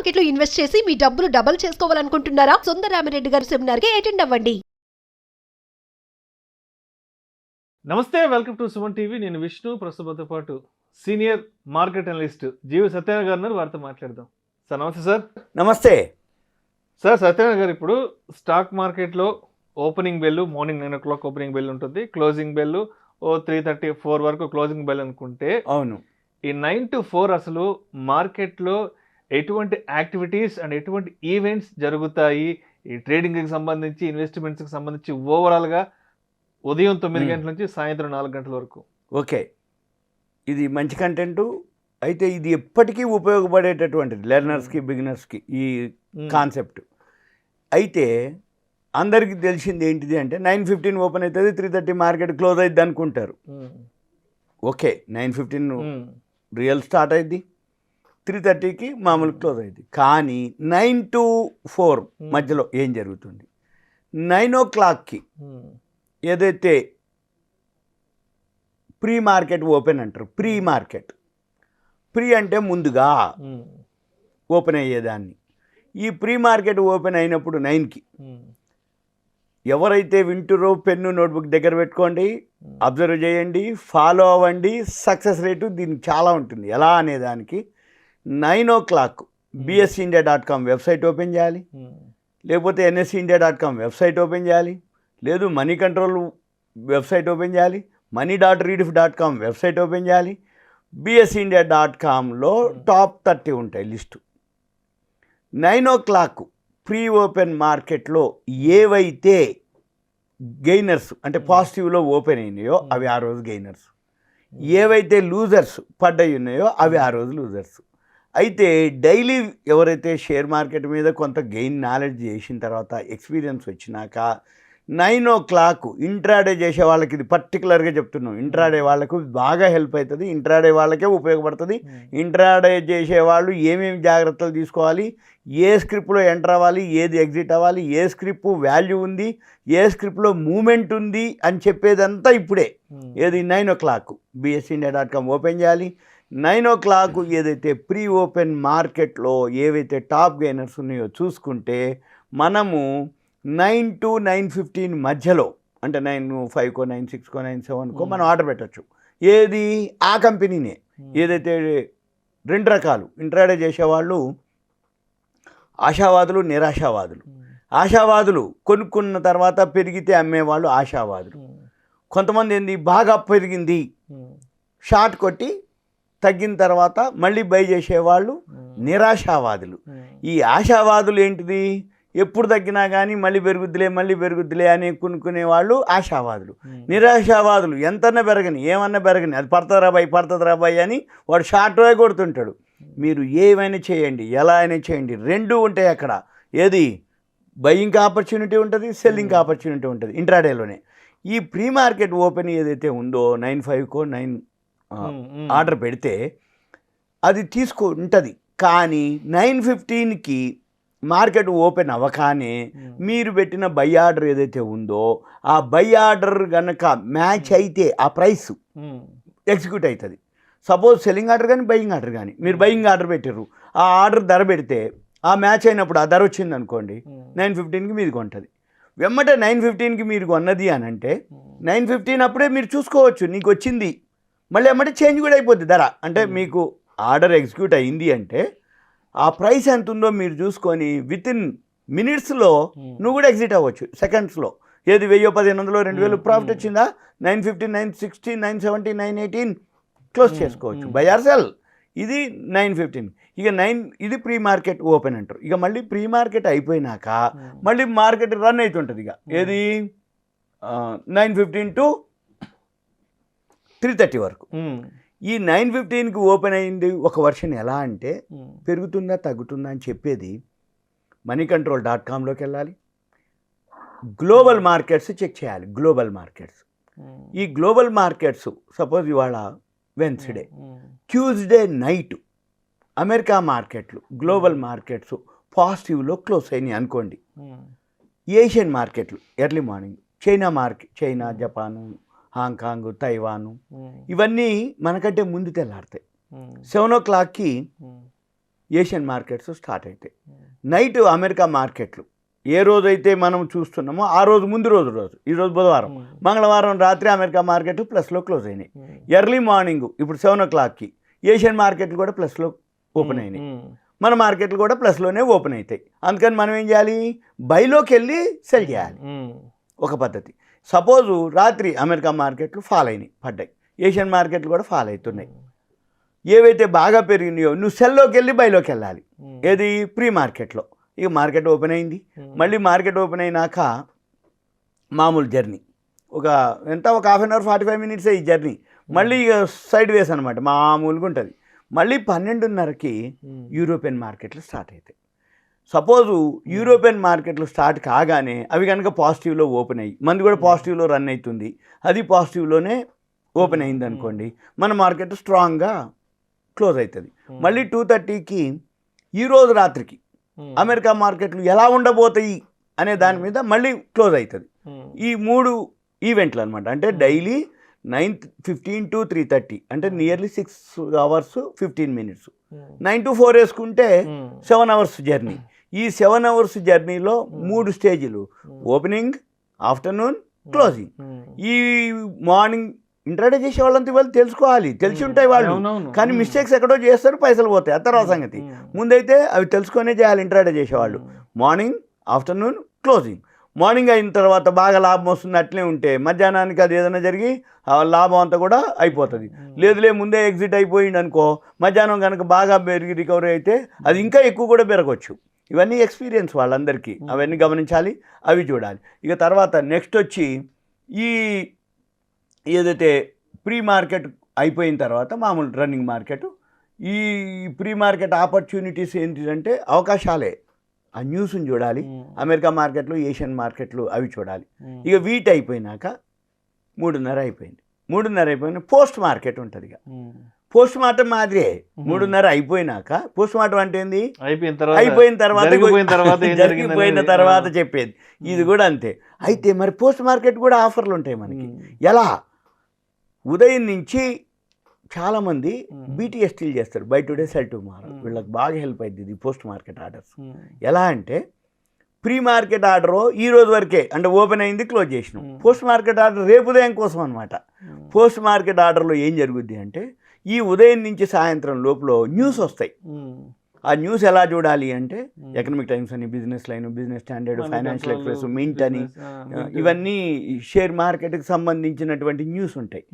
మార్కెట్లో ఇన్వెస్ట్ చేసి మీ డబ్బులు డబుల్ చేసుకోవాలనుకుంటున్నారా? సుందరరామిరెడ్డి గారి సెమినార్ కి అటెండ్ అవ్వండి. నమస్తే, వెల్కమ్ టు సుమన్ టీవీ. నేను విష్ణు. ప్రస్తుతంతో పాటు సీనియర్ మార్కెట్ అనలిస్ట్ జీవి సత్యనారాయణ గారు ఉన్నారు. వారితో మాట్లాడదాం. సార్ నమస్తే. సార్ నమస్తే. సార్ సత్యనారాయణ గారు, ఇప్పుడు స్టాక్ మార్కెట్లో opening bell morning 9 o'clock opening bell ఉంటుంది, క్లోజింగ్ బెల్ 3:34 వరకు క్లోజింగ్ బెల్ అనుకుంటే, అవును, ఈ 9 to 4 అసలు మార్కెట్లో ఎటువంటి యాక్టివిటీస్ అండ్ ఎటువంటి ఈవెంట్స్ జరుగుతాయి, ఈ ట్రేడింగ్కి సంబంధించి, ఇన్వెస్ట్మెంట్స్కి సంబంధించి ఓవరాల్గా ఉదయం 9 గంటల నుంచి సాయంత్రం 4 గంటల వరకు? ఓకే, ఇది మంచి కంటెంటు. అయితే ఇది ఎప్పటికీ ఉపయోగపడేటటువంటిది లెర్నర్స్కి, బిగినర్స్కి ఈ కాన్సెప్ట్. అయితే అందరికీ తెలిసింది ఏంటిది అంటే 9:15 ఓపెన్ అవుతుంది, 3:30 మార్కెట్ క్లోజ్ అవుతుంది అనుకుంటారు. ఓకే, 9:15 రియల్ స్టార్ట్ అయింది, 3:30కి మామూలు క్లోజ్ అయింది. కానీ 9 to 4 మధ్యలో ఏం జరుగుతుంది? 9 o'clockకి ఏదైతే ప్రీ మార్కెట్ ఓపెన్ అంటారు, ప్రీ అంటే ముందుగా ఓపెన్ అయ్యేదాన్ని. ఈ ప్రీ మార్కెట్ ఓపెన్ అయినప్పుడు 9కి ఎవరైతే వింటురో పెన్ను నోట్బుక్ దగ్గర పెట్టుకోండి, అబ్జర్వ్ చేయండి, ఫాలో అవ్వండి. సక్సెస్ రేటు దీనికి చాలా ఉంటుంది. ఎలా అనేదానికి 9 o'clock bsindia.com వెబ్సైట్ ఓపెన్ చేయాలి, లేకపోతే nsindia.com వెబ్సైట్ ఓపెన్ చేయాలి, లేదు మనీ కంట్రోల్ వెబ్సైట్ ఓపెన్ చేయాలి, money.rediff.com వెబ్సైట్ ఓపెన్ చేయాలి. bsindia.comలో టాప్ 30 ఉంటాయి లిస్టు. 9 o'clock ప్రీ ఓపెన్ మార్కెట్లో ఏవైతే గెయినర్స్ అంటే పాజిటివ్లో ఓపెన్ అయినాయో అవి ఆ రోజు గెయినర్స్, ఏవైతే లూజర్స్ పడ్డాయి ఉన్నాయో అవి ఆ రోజు లూజర్స్. అయితే డైలీ ఎవరైతే షేర్ మార్కెట్ మీద కొంత గెయిన్ నాలెడ్జ్ చేసిన తర్వాత, ఎక్స్పీరియన్స్ వచ్చినాక 9 o'clock ఇంట్రాడే చేసే వాళ్ళకి, ఇది పర్టికులర్గా చెప్తున్నాం, ఇంట్రాడే వాళ్ళకు బాగా హెల్ప్ అవుతుంది, ఇంట్రాడే వాళ్ళకే ఉపయోగపడుతుంది. ఇంట్రాడే చేసే వాళ్ళు ఏమేమి జాగ్రత్తలు తీసుకోవాలి, ఏ స్క్రిప్ట్లో ఎంటర్ అవ్వాలి, ఏది ఎగ్జిట్ అవ్వాలి, ఏ స్క్రిప్ట్ వాల్యూ ఉంది, ఏ స్క్రిప్ట్లో మూమెంట్ ఉంది అని చెప్పేదంతా ఇప్పుడే. ఏది 9 o'clock bsindia.com ఓపెన్ చేయాలి. 9 o'clock ఏదైతే ప్రీ ఓపెన్ మార్కెట్లో ఏవైతే టాప్ గెయినర్స్ ఉన్నాయో చూసుకుంటే, మనము 9 to 9:15 మధ్యలో, అంటే 9:05కో 9:06కో 9:07కో మనం ఆర్డర్ పెట్టచ్చు. ఏది ఆ కంపెనీనే. ఏదైతే రెండు రకాలు ఇంట్రాడే చేసేవాళ్ళు, ఆశావాదులు, నిరాశావాదులు. ఆశావాదులు కొనుక్కున్న తర్వాత పెరిగితే అమ్మేవాళ్ళు ఆశావాదులు. కొంతమంది ఏంది, బాగా పెరిగింది షార్ట్ కొట్టి తగ్గిన తర్వాత మళ్ళీ బై చేసేవాళ్ళు నిరాశావాదులు. ఈ ఆశావాదులు ఏంటిది, ఎప్పుడు తగ్గినా కానీ మళ్ళీ పెరుగుద్దిలే అని కొనుక్కునే వాళ్ళు ఆశావాదులు. నిరాశావాదులు ఎంతన్నా పెరగని, ఏమన్నా పెరగని, అది పడుతుందిరా బాయ్ అని వాడు షార్ట్ వే కొడుతుంటాడు. మీరు ఏమైనా చేయండి, ఎలా అయినా చేయండి, రెండు ఉంటాయి అక్కడ. ఏది బయింగ్ ఆపర్చునిటీ ఉంటుంది, సెల్లింగ్ ఆపర్చునిటీ ఉంటుంది ఇంట్రాడేలోనే. ఈ ప్రీ మార్కెట్ ఓపెన్ ఏదైతే ఉందో 9:05కో 9 ఆర్డర్ పెడితే అది ఉంటుంది. కానీ 9:15కి మార్కెట్ ఓపెన్ అవ్వగానే మీరు పెట్టిన బై ఆర్డర్ ఏదైతే ఉందో ఆ బై ఆర్డర్ కనుక మ్యాచ్ అయితే ఆ ప్రైస్ ఎగ్జిక్యూట్ అవుతుంది. సపోజ్ సెల్లింగ్ ఆర్డర్ కానీ బయింగ్ ఆర్డర్ కానీ, మీరు బయింగ్ ఆర్డర్ పెట్టారు, ఆ ఆర్డర్ ధర పెడితే ఆ మ్యాచ్ అయినప్పుడు ఆ ధర వచ్చింది అనుకోండి, 9:15కి మీరు కొంటుంది. వెమ్మటే 9:15కి మీరు కొన్నది అని అంటే 9:15 అప్పుడే మీరు చూసుకోవచ్చు నీకు వచ్చింది, మళ్ళీ వెమ్మటే చేంజ్ కూడా అయిపోద్ది ధర. అంటే మీకు ఆర్డర్ ఎగ్జిక్యూట్ అయింది అంటే ఆ ప్రైస్ ఎంత ఉందో మీరు చూసుకొని వితిన్ మినిట్స్లో నువ్వు కూడా ఎగ్జిట్ అవ్వచ్చు, సెకండ్స్లో. ఏది 1000, 1500, 2000 ప్రాఫిట్ వచ్చిందా, 9:15, 9:16, 9:17, 9:18 క్లోజ్ చేసుకోవచ్చు, బై ఆర్ సెల్. ఇది 9:15. ఇక ఇది ప్రీ మార్కెట్ ఓపెన్ అంటారు. ఇక మళ్ళీ ప్రీ మార్కెట్ అయిపోయినాక మళ్ళీ మార్కెట్ రన్ అవుతుంటుంది. ఇక ఏది 9:15 to 3:30 వరకు. ఈ 9:15కి ఓపెన్ అయింది ఒక వర్షన్. ఎలా అంటే పెరుగుతుందా తగ్గుతుందా అని చెప్పేది moneycontrol.comలోకి వెళ్ళాలి, గ్లోబల్ మార్కెట్స్ చెక్ చేయాలి. ఈ గ్లోబల్ మార్కెట్స్ సపోజ్ ఇవాళ వెన్స్డే, ట్యూస్డే నైట్ అమెరికా మార్కెట్లు, గ్లోబల్ మార్కెట్స్ పాజిటివ్లో క్లోజ్ అయినాయి అనుకోండి. ఏషియన్ మార్కెట్లు early morning, China, Japan, Hong Kong, తైవాను, ఇవన్నీ మనకంటే ముందు తెల్లారుతాయి. 7 o'clockకి ఏషియన్ మార్కెట్స్ స్టార్ట్ అవుతాయి. నైట్ అమెరికా మార్కెట్లు ఏ రోజైతే మనం చూస్తున్నామో ఆ రోజు ముందు రోజు ఈరోజు బుధవారం, మంగళవారం రాత్రి అమెరికా మార్కెట్లు ప్లస్లో క్లోజ్ అయినాయి. ఎర్లీ మార్నింగ్ ఇప్పుడు 7 o'clockకి ఏషియన్ మార్కెట్లు కూడా ప్లస్లో ఓపెన్ అయినాయి. మన మార్కెట్లు కూడా ప్లస్లోనే ఓపెన్ అవుతాయి. అందుకని మనం ఏం చేయాలి, బైలోకి వెళ్ళి సెల్ చేయాలి. ఒక పద్ధతి. సపోజు రాత్రి అమెరికా మార్కెట్లు ఫాల్ అయినాయి, పడ్డాయి, ఏషియన్ మార్కెట్లు కూడా ఫాల్ అవుతున్నాయి. ఏవైతే బాగా పెరిగినాయో నువ్వు సెల్లోకి వెళ్ళి బైలోకి వెళ్ళాలి. ఏది ప్రీ మార్కెట్లో. ఇక మార్కెట్ ఓపెన్ అయింది, మళ్ళీ మార్కెట్ ఓపెన్ అయినాక మామూలు జర్నీ ఒక 1/2 hour 45 minutes ఈ జర్నీ. మళ్ళీ ఇక సైడ్ వేస్ అనమాట, మామూలుగా ఉంటుంది. మళ్ళీ 12:30కి యూరోపియన్ మార్కెట్లు స్టార్ట్ అవుతాయి. సపోజు యూరోపియన్ మార్కెట్లు స్టార్ట్ కాగానే అవి కనుక పాజిటివ్లో ఓపెన్ అయ్యి మనది కూడా పాజిటివ్లో రన్ అవుతుంది, అది పాజిటివ్లోనే ఓపెన్ అయింది అనుకోండి, మన మార్కెట్ స్ట్రాంగ్గా క్లోజ్ అవుతుంది. మళ్ళీ 2:30కి ఈరోజు రాత్రికి అమెరికా మార్కెట్లు ఎలా ఉండబోతాయి అనే దాని మీద మళ్ళీ క్లోజ్ అవుతుంది. ఈ 3 ఈవెంట్లు అనమాట. అంటే డైలీ 9:15 to 3:30 అంటే నియర్లీ 6 hours 15 minutes. 9 to 4 వేసుకుంటే 7 hours జర్నీ. ఈ 7 hours జర్నీలో 3 స్టేజీలు: ఓపెనింగ్, ఆఫ్టర్నూన్, క్లోజింగ్. ఈ మార్నింగ్ ఇంట్రాడే చేసే వాళ్ళంతా వాళ్ళు తెలుసుకోవాలి, తెలిసి ఉంటాయి వాళ్ళు, కానీ మిస్టేక్స్ ఎక్కడో చేస్తారు, పైసలు పోతాయి, ఆ తర్వాత సంగతి. ముందైతే అవి తెలుసుకొనే చేయాలి ఇంట్రాడే చేసేవాళ్ళు. Morning, afternoon, closing. మార్నింగ్ అయిన తర్వాత బాగా లాభం వస్తుంది అట్లే ఉంటే మధ్యాహ్నానికి అది ఏదైనా జరిగి ఆ లాభం అంతా కూడా అయిపోతుంది. లేదులే ముందే ఎగ్జిట్ అయిపోయింది అనుకో, మధ్యాహ్నం కనుక బాగా పెరిగి రికవరీ అయితే అది ఇంకా ఎక్కువ కూడా పెరగవచ్చు. ఇవన్నీ ఎక్స్పీరియన్స్ వాళ్ళందరికీ, అవన్నీ గమనించాలి, అవి చూడాలి. ఇక తర్వాత నెక్స్ట్ వచ్చి ఈ ఏదైతే ప్రీ మార్కెట్ అయిపోయిన తర్వాత మామూలు రన్నింగ్ మార్కెట్, ఈ ప్రీ మార్కెట్ ఆపర్చునిటీస్ ఏంటిదంటే అవకాశాలే. ఆ న్యూస్ని చూడాలి, అమెరికా మార్కెట్లు, ఏషియన్ మార్కెట్లు అవి చూడాలి. ఇక వీటి అయిపోయినాక 3:30 అయిపోయింది. 3:30 అయిపోయిన పోస్ట్ మార్కెట్ ఉంటుంది. ఇక పోస్ట్ మార్టం మాదిరే 3:30 అయిపోయినాక. పోస్ట్ మార్టం అంటే ఏంది, అయిపోయిన తర్వాత చెప్పేది. ఇది కూడా అంతే. అయితే మరి పోస్ట్ మార్కెట్ కూడా ఆఫర్లు ఉంటాయి మనకి. ఎలా? ఉదయం నుంచి చాలామంది బీటీఎస్టీలు చేస్తారు, బై టుడే సెల్ టుమారో. వీళ్ళకి బాగా హెల్ప్ అవుతుంది ఇది పోస్ట్ మార్కెట్ ఆర్డర్స్. ఎలా అంటే ప్రీ మార్కెట్ ఆర్డర్ ఈ రోజు వరకే, అంటే ఓపెన్ అయింది, క్లోజ్ చేసినాం. పోస్ట్ మార్కెట్ ఆర్డర్ రేపు ఉదయం కోసం అనమాట. పోస్ట్ మార్కెట్ ఆర్డర్లో ఏం జరుగుద్ది అంటే ఈ ఉదయం నుంచి సాయంత్రం లోపల న్యూస్ వస్తాయి. ఆ న్యూస్ ఎలా చూడాలి అంటే ఎకనామిక్ టైమ్స్ అని, business line, business standard, financial express, mint అని, ఇవన్నీ షేర్ మార్కెట్కి సంబంధించినటువంటి న్యూస్ ఉంటాయి.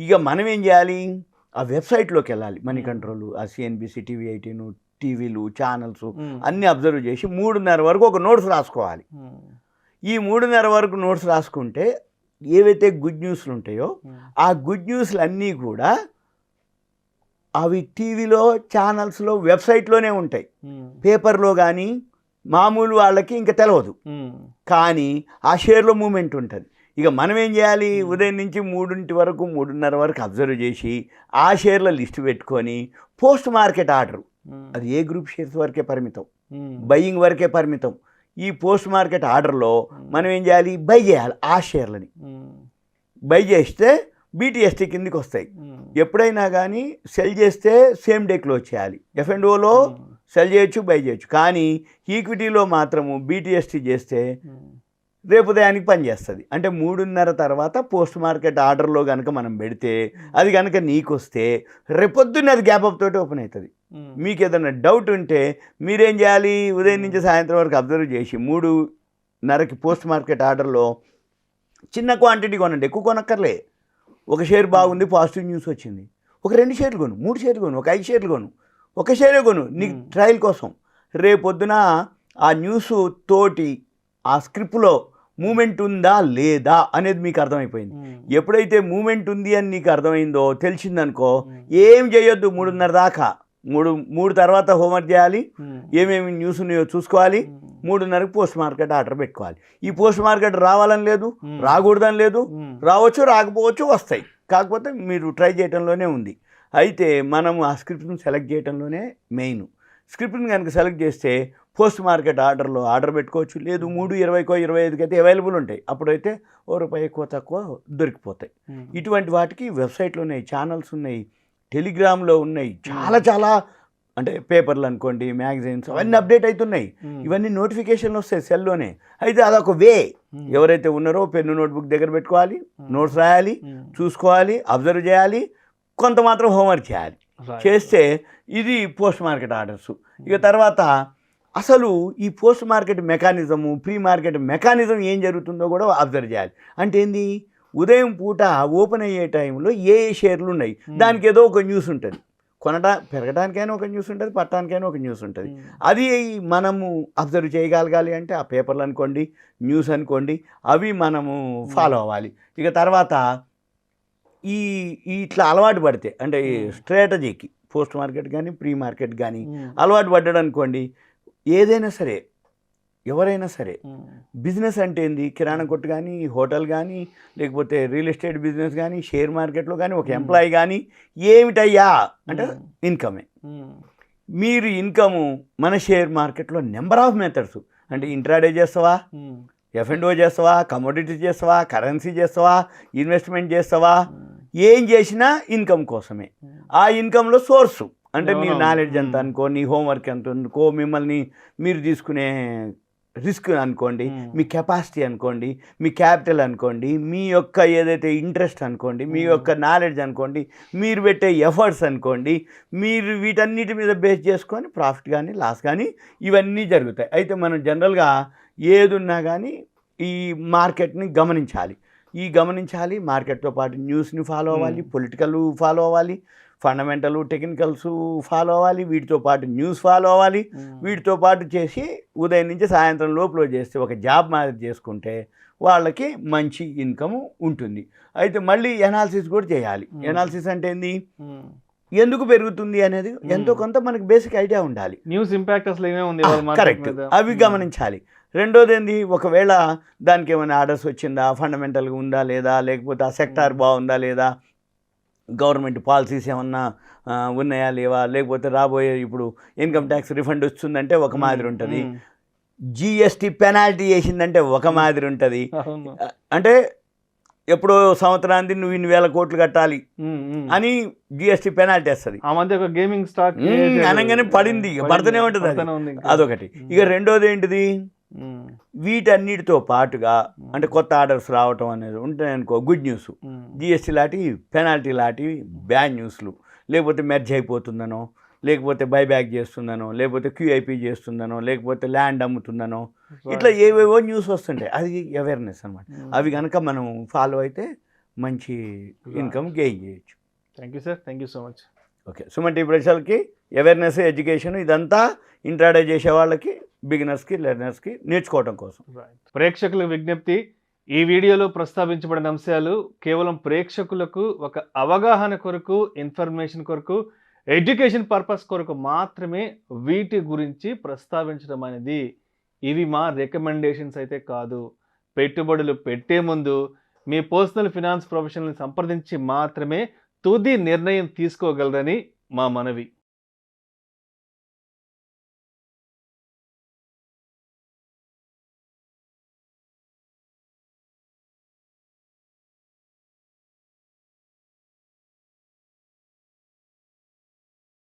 ఇక మనం ఏం చేయాలి, ఆ వెబ్సైట్లోకి వెళ్ళాలి. మనీ కంట్రోల్, ఆ సిఎన్బిసి, టీవీ 18, టీవీలు, ఛానల్స్ అన్నీ అబ్జర్వ్ చేసి 3:30 వరకు ఒక నోట్స్ రాసుకోవాలి. ఈ 3:30 వరకు నోట్స్ రాసుకుంటే ఏవైతే గుడ్ న్యూస్లు ఉంటాయో ఆ గుడ్ న్యూస్లు అన్నీ కూడా అవి టీవీలో, ఛానల్స్లో, వెబ్సైట్లోనే ఉంటాయి. పేపర్లో కానీ మామూలు వాళ్ళకి ఇంకా తెలియదు, కానీ ఆ షేర్లో మూమెంట్ ఉంటుంది. ఇక మనం ఏం చేయాలి, ఉదయం నుంచి 3 వరకు 3:30 వరకు అబ్జర్వ్ చేసి ఆ షేర్ల లిస్ట్ పెట్టుకొని పోస్ట్ మార్కెట్ ఆర్డర్, అది ఏ గ్రూప్ షేర్స్ వరకే పరిమితం, బయ్యింగ్ వరకే పరిమితం. ఈ పోస్ట్ మార్కెట్ ఆర్డర్లో మనం ఏం చేయాలి, బై చేయాలి. ఆ షేర్లని బై చేస్తే బీటీఎస్టీ కిందకి వస్తాయి. ఎప్పుడైనా కానీ సెల్ చేస్తే సేమ్ డే క్లోజ్ చేయాలి. ఎఫ్ఎండ్ఓలో సెల్ చేయొచ్చు, బై చేయొచ్చు, కానీ ఈక్విటీలో మాత్రము బీటీఎస్టీ చేస్తే రేపు ఉదయానికి పనిచేస్తుంది. అంటే 3:30 తర్వాత పోస్ట్ మార్కెట్ ఆర్డర్లో కనుక మనం పెడితే అది కనుక నీకు వస్తే రేపొద్దున్న అది గ్యాప్ అప్ తోటి ఓపెన్ అవుతుంది. మీకు ఏదైనా డౌట్ ఉంటే మీరేం చేయాలి, ఉదయం నుంచి సాయంత్రం వరకు అబ్జర్వ్ చేసి 3:30కి పోస్ట్ మార్కెట్ ఆర్డర్లో చిన్న క్వాంటిటీ కొనండి, ఎక్కువ కొనక్కర్లే. ఒక షేర్ బాగుంది, పాజిటివ్ న్యూస్ వచ్చింది, ఒక 2 షేర్లు కొను, 3 షేర్లు కొను, ఒక 5 షేర్లు కొను, ఒక షేరే కొను, నీకు ట్రయల్ కోసం. రేపొద్దున ఆ న్యూస్ తోటి ఆ స్క్రిప్ట్లో మూమెంట్ ఉందా లేదా అనేది మీకు అర్థమైపోయింది. ఎప్పుడైతే మూమెంట్ ఉంది అని నీకు అర్థమైందో, తెలిసిందనుకో, ఏం చేయొద్దు 3:30 దాకా. 3 తర్వాత హోంవర్క్ చేయాలి, ఏమేమి న్యూస్ ఉన్నాయో చూసుకోవాలి. 3:30కి పోస్ట్ మార్కెట్ ఆర్డర్ పెట్టుకోవాలి. ఈ పోస్ట్ మార్కెట్ రావాలని లేదు, రాకూడదని లేదు, రావచ్చు, రాకపోవచ్చు, వస్తాయి. కాకపోతే మీరు ట్రై చేయడంలోనే ఉంది. అయితే మనం ఆ స్క్రిప్ట్ని సెలెక్ట్ చేయడంలోనే మెయిన్. స్క్రిప్ట్ని కనుక సెలెక్ట్ చేస్తే పోస్ట్ మార్కెట్ ఆర్డర్లో ఆర్డర్ పెట్టుకోవచ్చు. లేదు 3:20కో 25కి అయితే అవైలబుల్ ఉంటాయి. అప్పుడైతే ₹1 ఎక్కువ తక్కువ దొరికిపోతాయి. ఇటువంటి వాటికి వెబ్సైట్లు ఉన్నాయి, ఛానల్స్ ఉన్నాయి, టెలిగ్రామ్లో ఉన్నాయి, చాలా అంటే పేపర్లు అనుకోండి, మ్యాగజైన్స్ అవన్నీ అప్డేట్ అవుతున్నాయి. ఇవన్నీ నోటిఫికేషన్లు వస్తాయి సెల్లోనే. అయితే అదొక వే. ఎవరైతే ఉన్నారో పెన్ను నోట్బుక్ దగ్గర పెట్టుకోవాలి, నోట్స్ రాయాలి, చూసుకోవాలి, అబ్జర్వ్ చేయాలి, కొంత మాత్రం హోంవర్క్ చేయాలి. చేస్తే ఇది పోస్ట్ మార్కెట్ ఆర్డర్స్. ఇక తర్వాత అసలు ఈ post market mechanism, pre market mechanism ఏం జరుగుతుందో కూడా అబ్జర్వ్ చేయాలి. అంటే ఏంది, ఉదయం పూట ఓపెన్ అయ్యే టైంలో ఏ షేర్లు ఉన్నాయి, దానికి ఏదో ఒక న్యూస్ ఉంటుంది. పెరగడానికైనా ఒక న్యూస్ ఉంటుంది, పట్టడానికైనా ఒక న్యూస్ ఉంటుంది. అది మనము అబ్జర్వ్ చేయగలగాలి. అంటే ఆ పేపర్లు అనుకోండి, న్యూస్ అనుకోండి, అవి మనము ఫాలో అవ్వాలి. ఇక తర్వాత ఈ ఇట్లా అలవాటు పడితే, అంటే స్ట్రాటజీకి పోస్ట్ మార్కెట్ కానీ ప్రీ మార్కెట్ కానీ అలవాటు పడ్డాడు అనుకోండి, ఏదైనా సరే ఎవరైనా సరే బిజినెస్ అంటే ఏంది, కిరాణా కొట్టు కానీ, హోటల్ కానీ, లేకపోతే రియల్ ఎస్టేట్ బిజినెస్ కానీ, షేర్ మార్కెట్లో కానీ, ఒక ఎంప్లాయీ కానీ, ఏమిటయ్యా అంటే ఇన్కమే. మీరు ఇన్కము మన షేర్ మార్కెట్లో నెంబర్ ఆఫ్ మెథడ్స్, అంటే ఇంట్రాడే చేస్తావా, F&O చేస్తావా, కమోడిటీ చేస్తావా, కరెన్సీ చేస్తావా, ఇన్వెస్ట్మెంట్ చేస్తావా, ఏం చేసినా ఇన్కమ్ కోసమే. ఆ ఇన్కంలో సోర్సు అంటే మీ నాలెడ్జ్ ఎంత అనుకో, నీ హోంవర్క్ ఎంత అనుకో, మిమ్మల్ని మీరు తీసుకునే రిస్క్ అనుకోండి, మీ కెపాసిటీ అనుకోండి, మీ క్యాపిటల్ అనుకోండి, మీ యొక్క ఏదైతే ఇంట్రెస్ట్ అనుకోండి, మీ యొక్క నాలెడ్జ్ అనుకోండి, మీరు పెట్టే ఎఫర్ట్స్ అనుకోండి, మీరు వీటన్నిటి మీద బేస్ చేసుకొని ప్రాఫిట్ కానీ లాస్ కానీ ఇవన్నీ జరుగుతాయి. అయితే మనం జనరల్గా ఏదున్నా కానీ ఈ మార్కెట్ని గమనించాలి. మార్కెట్తో పాటు న్యూస్ని ఫాలో అవ్వాలి, పొలిటికల్ ఫాలో అవ్వాలి, ఫండమెంటల్ టెక్నికల్స్ ఫాలో అవ్వాలి, వీటితో పాటు న్యూస్ ఫాలో అవ్వాలి. వీటితో పాటు చేసి ఉదయం నుంచి సాయంత్రం లోపల చేస్తే ఒక జాబ్ మాదిరి చేసుకుంటే వాళ్ళకి మంచి ఇన్కమ్ ఉంటుంది. అయితే మళ్ళీ ఎనాలిసిస్ కూడా చేయాలి. ఎనాలిసిస్ అంటే ఏంది, ఎందుకు పెరుగుతుంది అనేది ఎంతో కొంత మనకి బేసిక్ ఐడియా ఉండాలి. న్యూస్ ఇంపాక్ట్ అసలు ఏమేమి ఉంది, కరెక్ట్, అవి గమనించాలి. రెండోది ఏంది, ఒకవేళ దానికి ఏమైనా ఆర్డర్స్ వచ్చిందా, ఫండమెంటల్గా ఉందా లేదా, లేకపోతే ఆ సెక్టార్ బాగుందా లేదా, గవర్నమెంట్ పాలసీస్ ఏమన్నా ఉన్నాయా లేవా, లేకపోతే రాబోయే ఇప్పుడు ఇన్కమ్ ట్యాక్స్ రిఫండ్ వస్తుందంటే ఒక మాదిరి ఉంటుంది, జిఎస్టీ పెనాల్టీ వేసిందంటే ఒక మాదిరి ఉంటుంది. అంటే ఎప్పుడో సంవత్సరానికి నువ్వు ఇన్ని వేల కోట్లు కట్టాలి అని జిఎస్టీ పెనాల్టీ వేస్తుంది. ఆ మధ్య ఒక గేమింగ్ స్టార్ట్ అనగానే పడింది, పడుతూనే ఉంటుంది అదొకటి. ఇక రెండోది ఏంటిది, వీటన్నిటితో పాటుగా అంటే కొత్త ఆర్డర్స్ రావటం అనేది ఉంటాయి అనుకో, గుడ్ న్యూస్. జిఎస్టీ లాంటివి, పెనాల్టీ లాంటివి బ్యాడ్ న్యూస్లు, లేకపోతే మెర్జ్ అయిపోతుందనో, లేకపోతే బైబ్యాక్ చేస్తుందనో, లేకపోతే క్యూఐపీ చేస్తుందనో, లేకపోతే ల్యాండ్ అమ్ముతుందనో, ఇట్లా ఏవేవో న్యూస్ వస్తుంటాయి. అది అవేర్నెస్ అనమాట. అవి కనుక మనం ఫాలో అయితే మంచి ఇన్కమ్ గెయిన్ చేయొచ్చు. Thank you sir, thank you so much. Okay, Suman TV ప్రేక్షకులకి అవేర్నెస్, ఎడ్యుకేషన్ ఇదంతా ఇంట్రాడే చేసే వాళ్ళకి, బిగినర్స్కి, లెర్నర్స్కి నేర్చుకోవడం కోసం. ప్రేక్షకుల విజ్ఞప్తి, ఈ వీడియోలో ప్రస్తావించబడిన అంశాలు కేవలం ప్రేక్షకులకు ఒక అవగాహన కొరకు, ఇన్ఫర్మేషన్ కొరకు, ఎడ్యుకేషన్ పర్పస్ కొరకు మాత్రమే వీటి గురించి ప్రస్తావించడం అనేది. ఇవి మా రికమెండేషన్స్ అయితే కాదు. పెట్టుబడులు పెట్టే ముందు మీ పర్సనల్ ఫినాన్స్ ప్రొఫెషనల్ని సంప్రదించి మాత్రమే తుది నిర్ణయం తీసుకోగలరని మా మనవి.